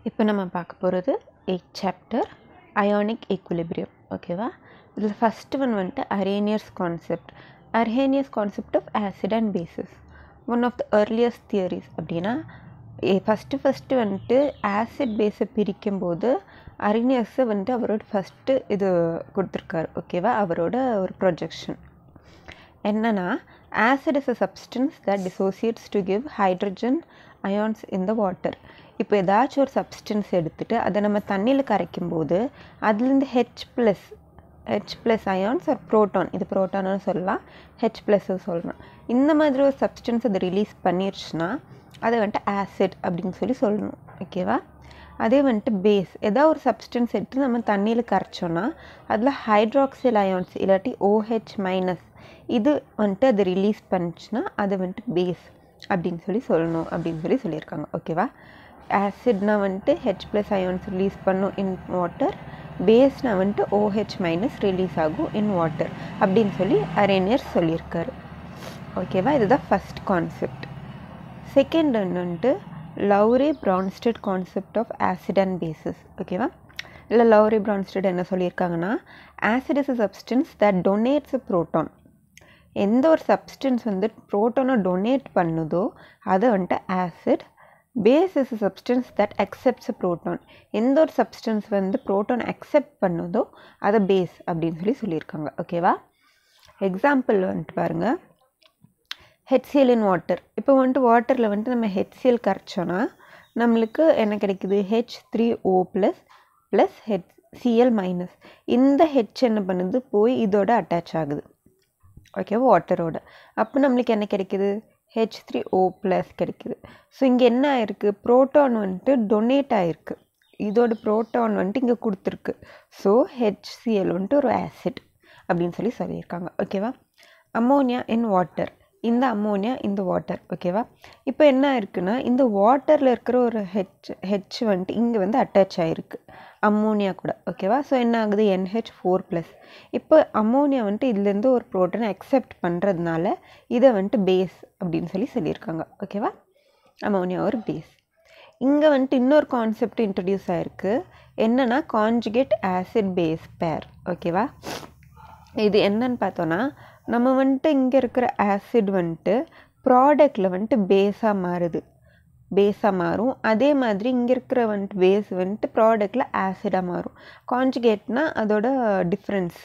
இப்போ நம்ம பார்க்க போகிறது 8th சாப்டர் அயானிக் ஈக்குலிபிரியம். ஓகேவா? இதில் ஃபஸ்ட்டு ஒன் வந்துட்டு Arrhenius concept of acid and bases. One of the earliest theories. அப்படின்னா ஃபஸ்ட்டு வந்துட்டு ஆசிட் பேஸை பிரிக்கும்போது அரேனியஸை வந்துட்டு அவரோட ஃபஸ்ட்டு இது கொடுத்துருக்காரு. ஓகேவா? அவரோட ஒரு ப்ரொஜெக்ஷன் என்னன்னா, acid is a substance that dissociates to give hydrogen ions in the water. இப்போ ஏதாச்சும் ஒரு சப்ஸ்டன்ஸ் எடுத்துகிட்டு அதை நம்ம தண்ணியில் கரைக்கும்போது அதுலேருந்து ஹெச் ப்ளஸ் அயான்ஸ் ஒரு ப்ரோட்டான், இது ப்ரோட்டான்னு சொல்லலாம், ஹெச் ப்ளஸ்ஸு சொல்லலாம். இந்த மாதிரி ஒரு சப்ஸ்டன்ஸ் அதை ரிலீஸ் பண்ணிடுச்சுன்னா அதை வந்துட்டு ஆசிட் அப்படின்னு சொல்லணும். ஓகேவா? அதே வந்துட்டு பேஸ், ஏதாவது ஒரு சப்ஸ்டன்ஸ் எடுத்து நம்ம தண்ணியில் கரைச்சோன்னா அதில் ஹைட்ராக்சில் அயான்ஸ் இல்லாட்டி OH மைனஸ் இது வந்துட்டு அது ரிலீஸ் பண்ணிச்சுன்னா அது வந்துட்டு பேஸ் அப்படின்னு சொல்லணும் அப்படின்னு சொல்லியிருக்காங்க. ஓகேவா? ஆசிட்னா வந்துட்டு H ப்ளஸ் அயான்ஸ் ரிலீஸ் பண்ணும் இன் வாட்டர், பேஸ்னால் வந்துட்டு OH மைனஸ் ரிலீஸ் ஆகும் இன் வாட்டர் அப்படின்னு அரேனியர் சொல்லியிருக்காரு. ஓகேவா? இதுதான் ஃபஸ்ட் கான்செப்ட். செகண்ட் வந்துட்டு Lowry Bronsted concept of acid and bases. ஓகேவா? இல்லை லவ்ரி பிரான்ஸ்டட் என்ன சொல்லியிருக்காங்கன்னா, acid is a substance that donates a proton. எந்த ஒரு சப்ஸ்டன்ஸ் வந்து ப்ரோட்டானை டொனேட் பண்ணுதோ அதை வந்துட்டு acid. Base is a substance that accepts a proton. எந்த ஒரு சப்ஸ்டன்ஸ் வந்து ப்ரோட்டான் அக்செப்ட் பண்ணுதோ அதை பேஸ் அப்படின்னு சொல்லியிருக்காங்க. ஓகேவா? எக்ஸாம்பிள் வந்துட்டு பாருங்கள், HCl இன் வாட்டர். இப்போ வந்துட்டு வாட்டரில் வந்துட்டு நம்ம HCl கரைச்சோன்னா நம்மளுக்கு என்ன கிடைக்குது? H3O plus HCl minus. இந்த H என்ன பண்ணுது? போய் இதோட அட்டாச் ஆகுது. ஓகேவா? வாட்டரோட. அப்போ நம்மளுக்கு என்ன கிடைக்குது? H3O ப்ளஸ் கிடைக்குது. ஸோ இங்கே என்ன ஆயிருக்கு? ப்ரோட்டான் வந்துட்டு டொனேட் ஆகிருக்கு. இதோட ப்ரோட்டான் வந்துட்டு இங்கே கொடுத்துருக்கு. ஸோ HCl வந்துட்டு ஒரு ஆசிட் அப்படின்னு சொல்லியிருக்காங்க. ஓகேவா? Ammonia in water. இந்த அம்மோனியா இந்த வாட்டர். ஓகேவா? இப்போ என்ன ஆயிருக்குன்னா, இந்த வாட்டரில் இருக்கிற ஒரு ஹெச் வந்துட்டு இங்கே வந்து அட்டாச் ஆகிருக்கு அம்மோனியா கூட. ஓகேவா? ஸோ என்ன ஆகுது? NH4+. இப்போ அம்மோனியா வந்துட்டு இதுலேருந்து ஒரு ப்ரோட்டானை அக்செப்ட் பண்ணுறதுனால இதை வந்துட்டு பேஸ் அப்படின்னு சொல்லியிருக்காங்க. ஓகேவா? அம்மோனியா ஒரு பேஸ். இங்கே வந்துட்டு இன்னொரு கான்செப்ட் இன்ட்ரடியூஸ் ஆகிருக்கு. என்னென்னா கான்ஜுகேட் ஆசிட் பேஸ் பேர். ஓகேவா? இது என்னன்னு பார்த்தோன்னா, நம்ம வந்துட்டு இங்கே இருக்கிற ஆசிட் வந்துட்டு ப்ராடக்டில் வந்துட்டு பேஸாக மாறும். அதே மாதிரி இங்கே இருக்கிற வந்துட்டு பேஸ் வந்துட்டு ப்ராடக்டில் ஆசிடாக மாறும். கான்ஜுகேட்னா அதோட டிஃப்ரென்ஸ்.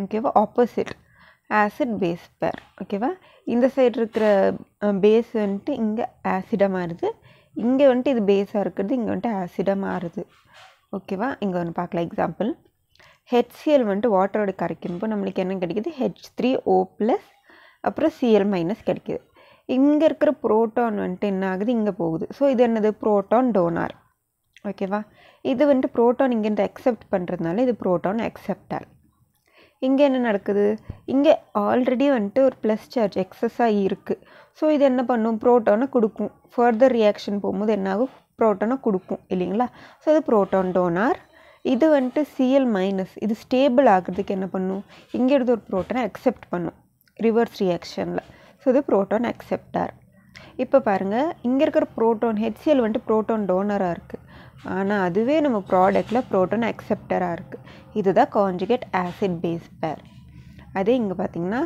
ஓகேவா? ஆப்போசிட் ஆசிட் பேஸ் பேர். ஓகேவா? இந்த சைடு இருக்கிற பேஸ் வந்துட்டு இங்கே ஆசிடாக மாறுது, இங்கே வந்துட்டு இது பேஸாக இருக்கிறது இங்கே வந்துட்டு ஆசிடாக மாறுது. ஓகேவா? இங்கே ஒன்று பார்க்கலாம். எக்ஸாம்பிள், HCl வந்துட்டு வாட்டரோட கரைக்கும்போது நம்மளுக்கு என்ன கிடைக்குது? H3O ப்ளஸ் அப்புறம் Cl மைனஸ் கிடைக்குது. இங்கே இருக்கிற ப்ரோட்டான் வந்துட்டு என்ன ஆகுது? இங்கே போகுது. ஸோ இது என்னது? Proton donor. ஓகேவா? இது வந்துட்டு ப்ரோட்டான் இங்கேருந்து அக்செப்ட் பண்ணுறதுனால இது ப்ரோட்டான் அக்செப்டார். இங்கே என்ன நடக்குது? இங்கே ஆல்ரெடி வந்துட்டு ஒரு ப்ளஸ் சார்ஜ் எக்ஸஸாக இருக்குது. ஸோ இது என்ன பண்ணும்? ப்ரோட்டானை கொடுக்கும். ஃபர்தர் ரியாக்ஷன் போகும்போது என்ன ஆகும்? ப்ரோட்டானை கொடுக்கும் இல்லைங்களா? ஸோ இது ப்ரோட்டான் டோனார். இது வந்துட்டு Cl மைனஸ், இது ஸ்டேபிள் ஆகிறதுக்கு என்ன பண்ணும்? இங்கே எடுத்து ஒரு ப்ரோட்டானை அக்செப்ட் பண்ணும் ரிவர்ஸ் ரியாக்ஷனில். ஸோ இது ப்ரோட்டான் அக்செப்டார். இப்போ பாருங்கள், இங்கே இருக்கிற ப்ரோட்டான் HCl வந்துட்டு ப்ரோட்டான் டோனராக இருக்குது, ஆனால் அதுவே நம்ம ப்ராடக்டில் ப்ரோட்டான் அக்செப்டராக இருக்குது. இதுதான் கான்ஜுகேட் ஆசிட் பேஸ் பேர். அதே இங்கே பார்த்தீங்கன்னா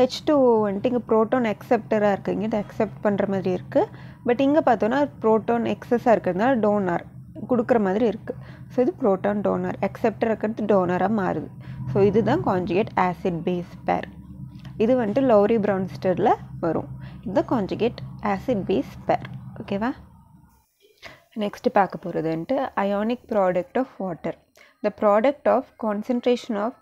H2O வந்துட்டு இங்கே ப்ரோட்டான் அக்செப்டராக இருக்குது, இங்கே இது அக்செப்ட் பண்ணுற மாதிரி இருக்குது. பட் இங்கே பார்த்தோன்னா ப்ரோட்டான் எக்ஸஸாக இருக்கிறதுனால டோனார் கொடுக்குற மாதிரி இருக்குது. ஸோ இது ப்ரோட்டான் டோனர், அக்செப்டர் இருக்கிறது டோனராக மாறுது. ஸோ இதுதான் கான்ஜுகேட் ஆசிட் பேஸ் பேர். இது வந்துட்டு லவ்ரி பிரான்ஸ்டரில் வரும். இதுதான் கான்ஜுகேட் ஆசிட் பேஸ் பேர். ஓகேவா? நெக்ஸ்ட்டு பார்க்க போகிறது வந்துட்டு ionic product of water. The product of concentration of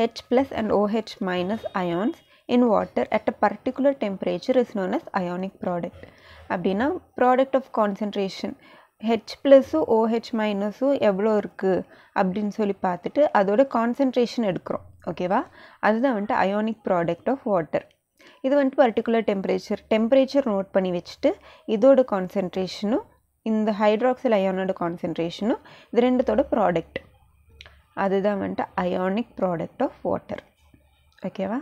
H plus and OH minus ions in water at a particular temperature is known as ionic product. அப்படின்னா product of concentration H ப்ளஸும் OH மைனஸும் எவ்வளோ இருக்குது அப்படின்னு பார்த்துட்டு அதோட concentration எடுக்கிறோம். ஓகேவா? அதுதான் வந்துட்டு அயானிக் ப்ராடக்ட் ஆஃப் வாட்டர். இது வந்துட்டு பர்டிகுலர் டெம்பரேச்சர் நோட் பண்ணி வச்சுட்டு இதோட கான்சன்ட்ரேஷனும் இந்த ஹைட்ராக்சில் அயானோட கான்சன்ட்ரேஷனும் இது ரெண்டுத்தோட ப்ராடக்ட், அதுதான் வந்துட்டு அயானிக் ப்ராடக்ட் ஆஃப் வாட்டர். ஓகேவா?